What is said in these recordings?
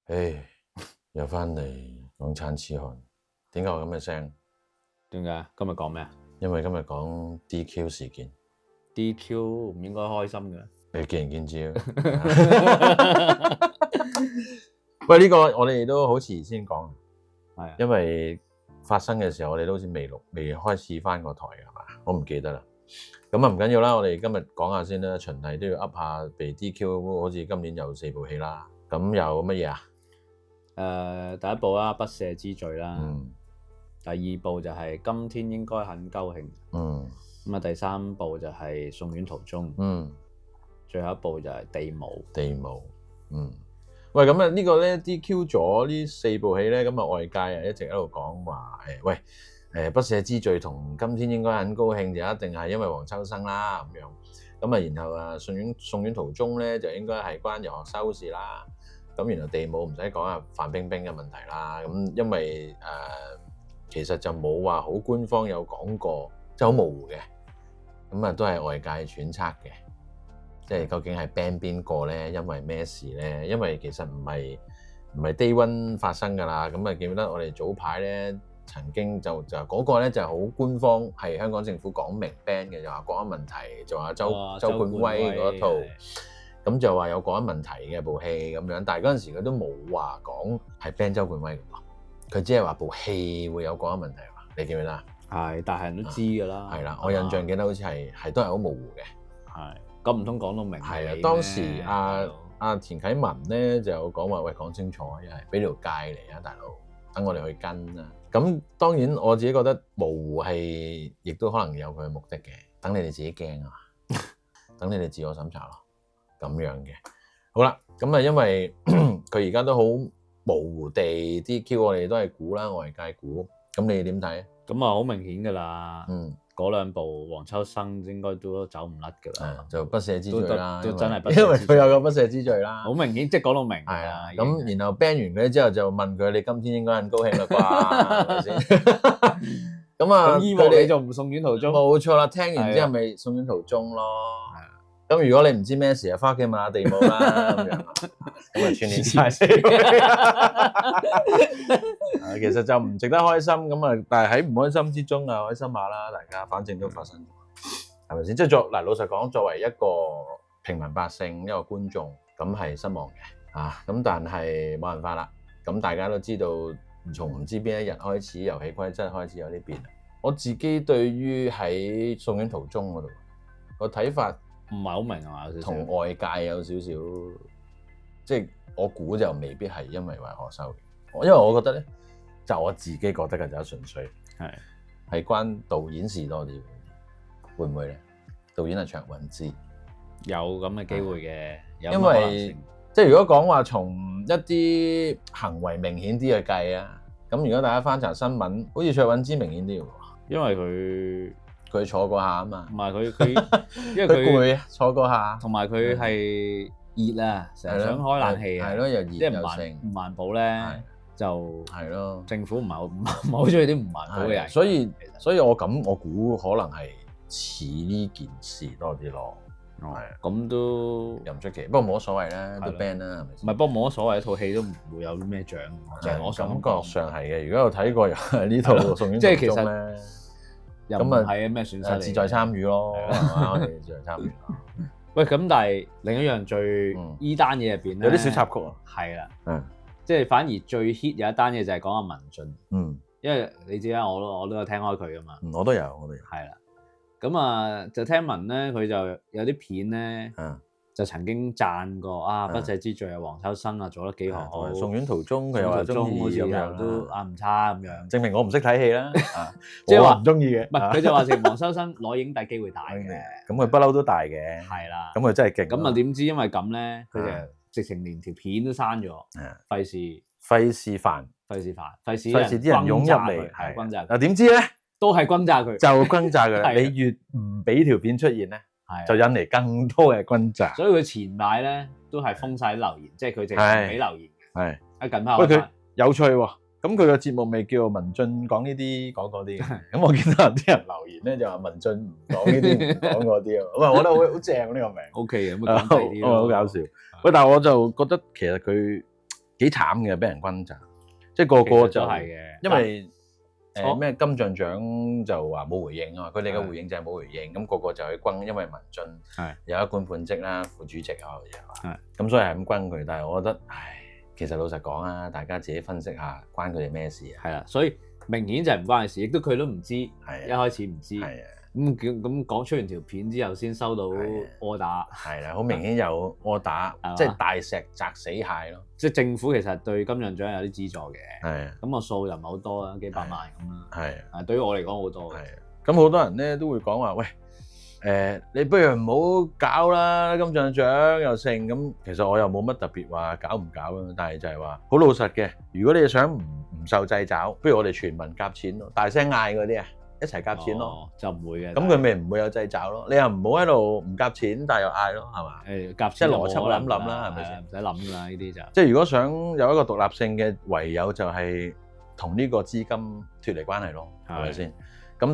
唉，又翻嚟講產痴漢，點解我咁嘅聲？點解？今日講咩啊因為今日講 DQ 事件， ？DQ 唔應該開心嘅。你見仁見智咯。喂，呢個我哋都好遲先講，係啊，因為發生嘅時候我哋都好似未開始翻個台係嘛？我唔記得啦。咁啊唔緊要啦，我哋今日講下先啦。循例都要噏下被 DQ，好似今年有4部戲啦。咁有乜嘢啊？第一部啦，不赦之罪啦。嗯第二部就係今天應該很高興。嗯咁啊，第三部就係送院途中。嗯，最後一部就係地母。地母。喂，咁啊呢個咧 DQ 咗呢4部戲咧，咁啊外界啊一直喺度講話不赦之罪同今天應該很高興就一定係因為黃秋生啦咁樣，咁啊然後啊送院途中咧就應該係關遊學修事啦，咁然後地母唔使講啊范冰冰嘅問題啦，咁因為其實就冇話好官方有講過，即係好模糊嘅，咁啊都係外界揣測嘅。即係究竟係 ban 邊個咧？因為咩事咧？因為其實唔係 day one 發生㗎啦。咁啊記唔記得我哋早排咧曾經就嗰個咧就係好官方，係香港政府講明 ban 嘅，就話國安問題，就話周冠威嗰套，咁就話有國安問題嘅部戲咁樣。但係嗰陣時佢都冇話講係 ban 周冠威嘅喎，佢只係話部戲會有國安問題喎。你記唔記得啊？係，但係人都知㗎啦。係啦，我印象記得好似係都係好模糊嘅。係。咁唔通講到明？係啊，當時阿田啟文咧就有講話，喂，講清楚，一係俾條界嚟啊，大佬，等我哋去跟啊。咁當然我自己覺得模糊係，亦都可能有佢嘅目的嘅，等你哋自己驚啊，等你哋自我審查咯，咁樣嘅。好啦，咁啊，因為佢而家都好模糊地 DQ，我哋都係估啦，外界估。咁你點睇？咁啊，好明顯㗎啦。嗰兩部黃秋生應該都走唔甩㗎啦，就不赦之罪啦，都真係不赦之罪，因為佢有個不赦之罪啦，好明顯，即係講到明。係啊，咁然後 ban 完佢之後就問佢：你今天應該很高興啦啩？係咪先？咁啊，咁依鑊你就唔送院途中？冇錯啦，聽完之後咪送院途中咯。咁如果你唔知咩事啊，翻屋企問下地母啦咁樣，咁啊串聯晒死。其實就唔值得開心咁啊，但係喺唔開心之中啊，開心下啦，大家反正都發生，係咪先？即係嗱，老實講，作為一個平民百姓，一個觀眾，咁係失望嘅啊。咁但係冇辦法啦。咁大家都知道，從唔知邊一日開始，遊戲規則開始有啲變。我自己對於喺送院途中嗰度個睇法，唔係好明啊嘛，同外界有少少，即係我估就未必係因為話學修嘅，因為我覺得咧，就我自己覺得嘅就純粹係關導演事多啲，會唔會咧？導演係卓韻芝，有咁嘅機會嘅，因為即係如果講話從一啲行為明顯啲去計啊，咁如果大家翻查新聞，好似卓韻芝明顯啲喎，因為佢坐過下啊嘛，唔係佢，因為佢攰啊，坐過下，同埋佢係熱啊，成日想開冷氣啊，係咯，又熱即係又盛，唔環保咧，就係咯，政府唔係好中意啲唔環保嘅人，所以我估可能係似呢件事多啲咯，咁都又唔出奇，不過冇乜所謂啦，都 ban 啦，係咪先？唔係，不過冇乜所謂，一套戲都唔會有啲咩獎，就係我感覺上係嘅。如果有睇過又係呢套送院即係其途中咧。又唔係咩損失，志在參與咯，我哋志在參與。喂，咁但係另一樣最依單嘢入邊咧，有啲小插曲啊，係啦，即係反而最 hit 有一單嘢就係講阿文俊，因為你知啦，我都有聽開佢噶嘛，我都有，係啦，咁啊就聽聞咧，佢就有啲片咧，就曾經讚過啊，不赦之罪啊，黃秋生啊做得幾好，送院途中佢又話中意，好似又都唔差咁樣，證明我唔識睇戲啦，即係話唔中意嘅，唔係佢就話成黃秋生攞影帝機會大嘅，咁佢不嬲都大嘅，係啦，咁佢真係勁，咁啊點知因為咁咧，佢就直情連條片都刪咗，費事煩啲人湧入嚟，係轟炸佢，嗱點知咧都係轟炸佢，就轟炸佢，你越唔俾條片出現咧。就引嚟更多嘅轟炸，所以佢前排咧都係封晒啲留言，即係佢直情唔俾留言嘅。係一近排喂佢有趣喎，咁佢個節目咪叫文俊講呢啲講嗰啲，咁我見到有啲人留言咧就話文俊唔講呢啲唔講嗰啲啊，喂，我覺得好正呢個名 ，OK 嘅，咁講第啲咯，好搞笑。喂，但係我就覺得其實佢幾慘嘅，俾人轟炸，即係個個就係嘅，因為咩金像獎就話冇回應啊嘛，佢哋嘅回應就係冇回應，咁個個就去轟，因為文進有一官半職啦，副主席啊嘅嘢，咁所以係咁轟佢。但係我覺得，其實老實講啊，大家自己分析下，關佢哋咩事啊？係啦，所以明顯就係唔關佢事，亦都佢都唔知，一開始唔知。咁講出完條片之後，先收到 order。係啦，好明顯有 order，即係大石砸死蟹咯。即係政府其實對金像獎有啲資助嘅。係啊。咁個數又唔係好多啊，幾百萬咁啦。係啊。對於我嚟講好多。係啊。咁好多人咧都會講話，喂，你不如唔好搞啦，金像獎又剩咁。其實我又冇乜特別話搞唔搞啦，但係就係話好老實嘅。如果你想唔受掣肘，不如我哋全民夾錢咯，大聲嗌嗰啲啊！一齊夾錢咯，就唔會嘅。咁佢咪唔會有掣肘咯？你又唔好喺度唔夾錢，但係又嗌咯，係嘛？夾錢即係邏輯諗啦，係咪先？唔使諗啦，呢啲就即係如果想有一個獨立性嘅，唯有就係同呢個資金脫離關係咯，係咪先？咁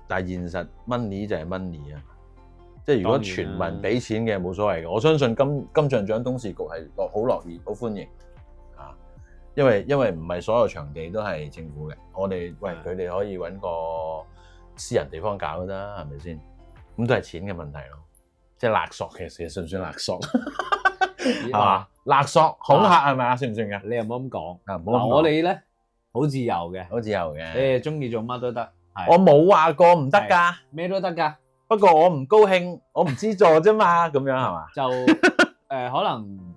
但係現實 money 就係 money 啊！即係如果全民俾錢嘅冇所謂嘅，我相信金像獎董事局係好樂意、好歡迎。因為唔係所有場地都係政府嘅，我哋佢哋可以揾個私人地方搞都得，係咪先？咁都係錢嘅問題咯，即係勒索其實算唔算勒索？係嘛？勒索恐嚇係咪啊？算唔算㗎？你又唔好咁講。嗱，我哋咧好自由嘅，好自由嘅。你哋中意做乜都得。我冇話過唔得㗎，咩都得㗎。不過我唔高興，我唔資助啫嘛，咁樣係嘛？就可能。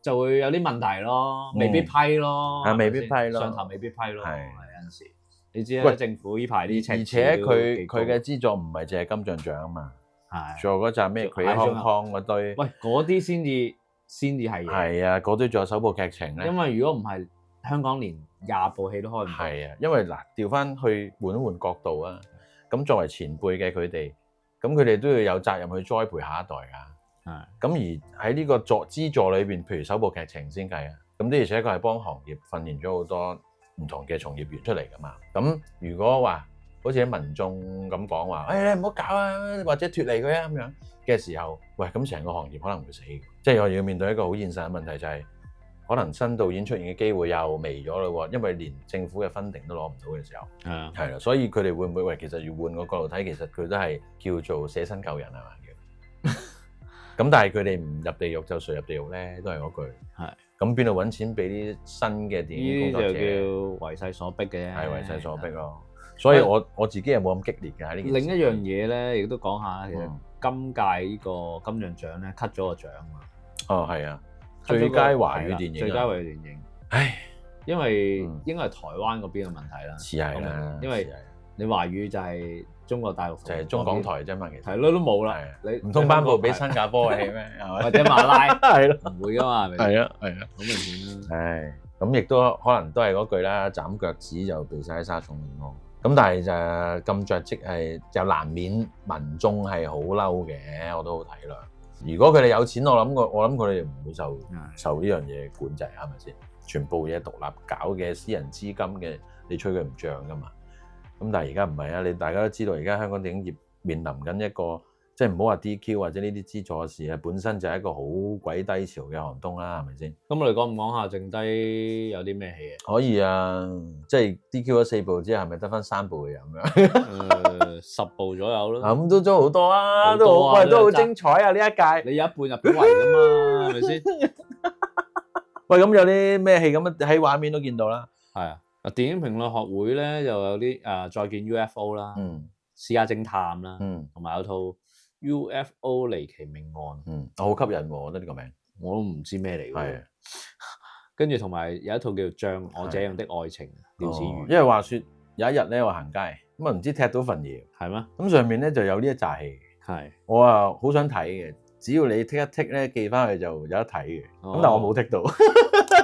就會有啲問題咯，未必批咯，未必批咯，上頭未必批咯，係有陣時，你知啦，政府呢排啲赤字，而且佢嘅資助唔係淨係金像獎啊嘛，係，仲有嗰陣咩佢康康嗰堆，喂，嗰啲先至係，係啊，嗰堆仲有首部劇情咧，因為如果唔係香港連廿部戲都開唔到，係啊，因為嗱調翻去換一換角度啊，咁作為前輩嘅佢哋，咁佢哋都要有責任去栽培下一代㗎。咁而喺呢個資助裏邊，譬如首部劇情先計啊，咁的而且確係幫行業訓練咗好多唔同嘅從業員出嚟噶嘛。咁如果話好似喺民眾咁講話，你唔好搞啊，或者脫離佢啊咁樣嘅時候，喂，咁成個行業可能會死。即係我要面對一個好現實嘅問題，就係可能新導演出現嘅機會又微咗咯喎，因為連政府嘅funding都攞唔到嘅時候，係啦，所以佢哋會唔會其實要換個角度睇，其實佢都係叫做捨身救人係嘛？咁但係佢哋唔入地獄就誰入地獄咧？都係嗰句。係。咁邊度揾錢俾啲新嘅電影工作者？呢啲就叫為勢所逼嘅。係為勢所逼咯。所以我自己又冇咁激烈嘅喺呢件事。另一樣嘢咧，亦都講下，其實今屆呢個金像獎咧 cut 咗個獎啊。哦，係啊。最佳華語電影。最佳華語電影。唉，因為應該係台灣嗰邊嘅問題啦。似係啦。因為你華語就係中國大陸，就係中港台啫嘛，其實係咯，都冇啦。你唔通頒布俾新加坡嘅戲咩？或者馬拉係咯，唔會噶嘛，係咪？係啊，係啊，好明顯啦。唉，咁亦都可能都係嗰句啦，斬腳趾就避晒沙蟲亂咯。咁但係就咁着跡係就難免民眾係好嬲嘅，我都好體諒。如果佢哋有錢，我諗佢哋唔會受呢樣嘢管制，係咪先？全部嘢獨立搞嘅私人資金嘅，你吹佢唔漲噶嘛？咁但係而家唔係啊！你大家都知道，而家香港電影業面臨緊一個即係唔好話 DQ 或者呢啲資助嘅事啊，本身就係一個好鬼低潮嘅寒冬啦，係咪先？咁我哋講唔講下剩低有啲咩戲啊？可以啊，即係 DQ 咗4部之後，係咪得翻3部嘅咁樣？10部左右咯。咁都好多啊，都好精彩啊！呢一屆你有一半入咗圍噶嘛，係咪先？喂，咁有啲咩戲咁喺畫面都見到啦。係啊。電影評論學會咧就有啲再見 UFO 啦，私家偵探啦，同埋有套 UFO 離奇命案，好吸引喎，我覺得呢個名，我都唔知咩嚟嘅。跟住同埋有一套叫《像我這樣的愛情》，廖子妤。因為話說有一日咧我行街，咁啊唔知踢到份嘢，係咩？咁上面咧就有呢一紮戲，係我啊好想睇嘅，只要你剔一剔咧寄翻去就有得睇嘅，咁但係我冇剔到，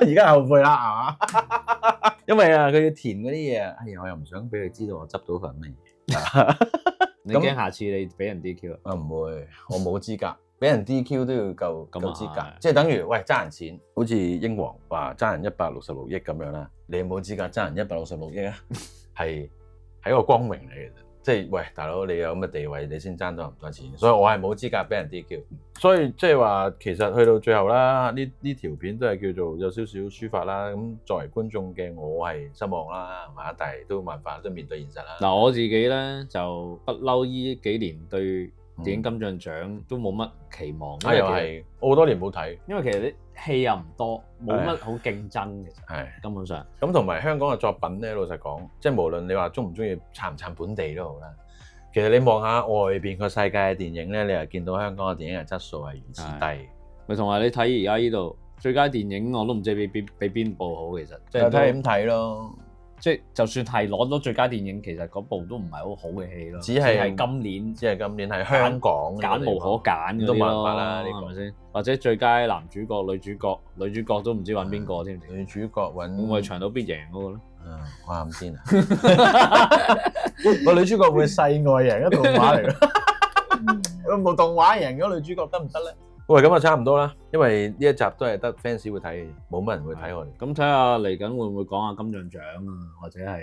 而家後悔啦，係嘛？因為啊，佢要填嗰啲嘢啊，哎呀，我又唔想俾佢知道我執到份乜嘢。你驚下次你俾人 DQ 啊？唔會，我冇資格，俾人 DQ 都要夠資格，即係等於喂爭人錢，好似英皇話爭人166億咁樣啦，你冇資格爭人166億啊？係一個光榮嚟嘅，即係喂，大佬你有咁嘅地位，你先爭到咁多錢，所以我係冇資格俾人 DQ。所以即係話，其實去到最後啦，呢條片都係叫做有少少抒發啦。咁作為觀眾嘅我係失望啦，係嘛？但係都冇辦法，都面對現實啦。嗱，我自己咧就不嬲呢幾年對電影金像獎都冇乜期望，又係我好多年冇睇，因為其實啲戲又唔多，冇乜好競爭其實，係根本上。咁同埋香港嘅作品咧，老實講，即係無論你話中唔中意撐唔撐本地都好啦。其實你望下外邊個世界嘅電影咧，你係見到香港嘅電影嘅質素係如此低。咪同埋你睇而家呢度最佳電影，我都唔知俾邊部好，其實即係睇點睇咯。即係就算係攞到最佳電影，其實嗰部都唔係好好嘅戲咯。只係今年係香港揀無可揀嗰啲咯，都冇辦法啦，呢係咪先？或者最佳男主角、女主角都唔知揾邊個添？女主角揾會唔會長島必贏嗰個咧？我啱先啊！個女主角會世外型嘅動畫嚟嘅，冇動畫型嘅女主角得唔得咧？喂，咁啊差唔多啦，因為呢一集都係得 fans 會睇，冇乜人會睇我哋。咁睇下嚟緊會唔會講下金像獎啊，或者係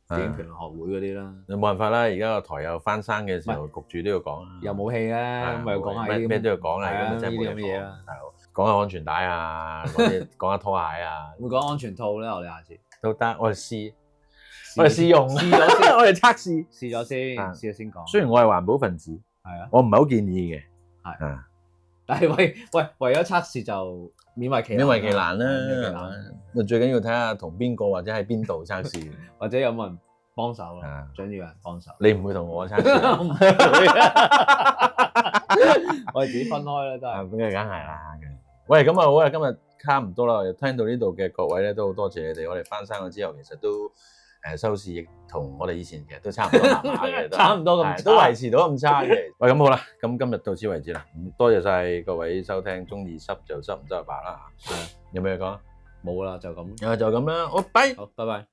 電影評論學會嗰啲啦？冇辦法啦，而家個台又翻生嘅時候，焗住都要講啦。又冇戲啦，咁咪講下咩都要講啦，咁真係冇嘢啦。講下安全帶啊，講下拖鞋啊。會講安全套咧，我哋下次都得，我哋試用，試咗先，我哋測試咗先先講。雖然我係環保分子，係啊，我唔係好建議嘅，係啊。但係為咗測試就勉為其難啦。最緊要睇下同邊個或者喺邊度測試，或者有冇人幫手啊？想要有人幫手。你唔會同我測試，我唔會，我哋自己分開啦，都係。咁梗係啦。喂，咁啊好啊，今日差唔多啦。聽到呢度嘅各位咧，都好多謝你哋。我哋翻生咗之後，其實都收視亦同我哋以前其實都差唔多麻麻嘅，差唔多咁，都維持到咁差嘅。喂，咁好啦，咁今日到此為止啦。多謝晒各位收聽，中意濕就濕，唔濕就白啦嚇。有咩講？冇啦，就咁。就咁啦，好，拜。好，拜拜。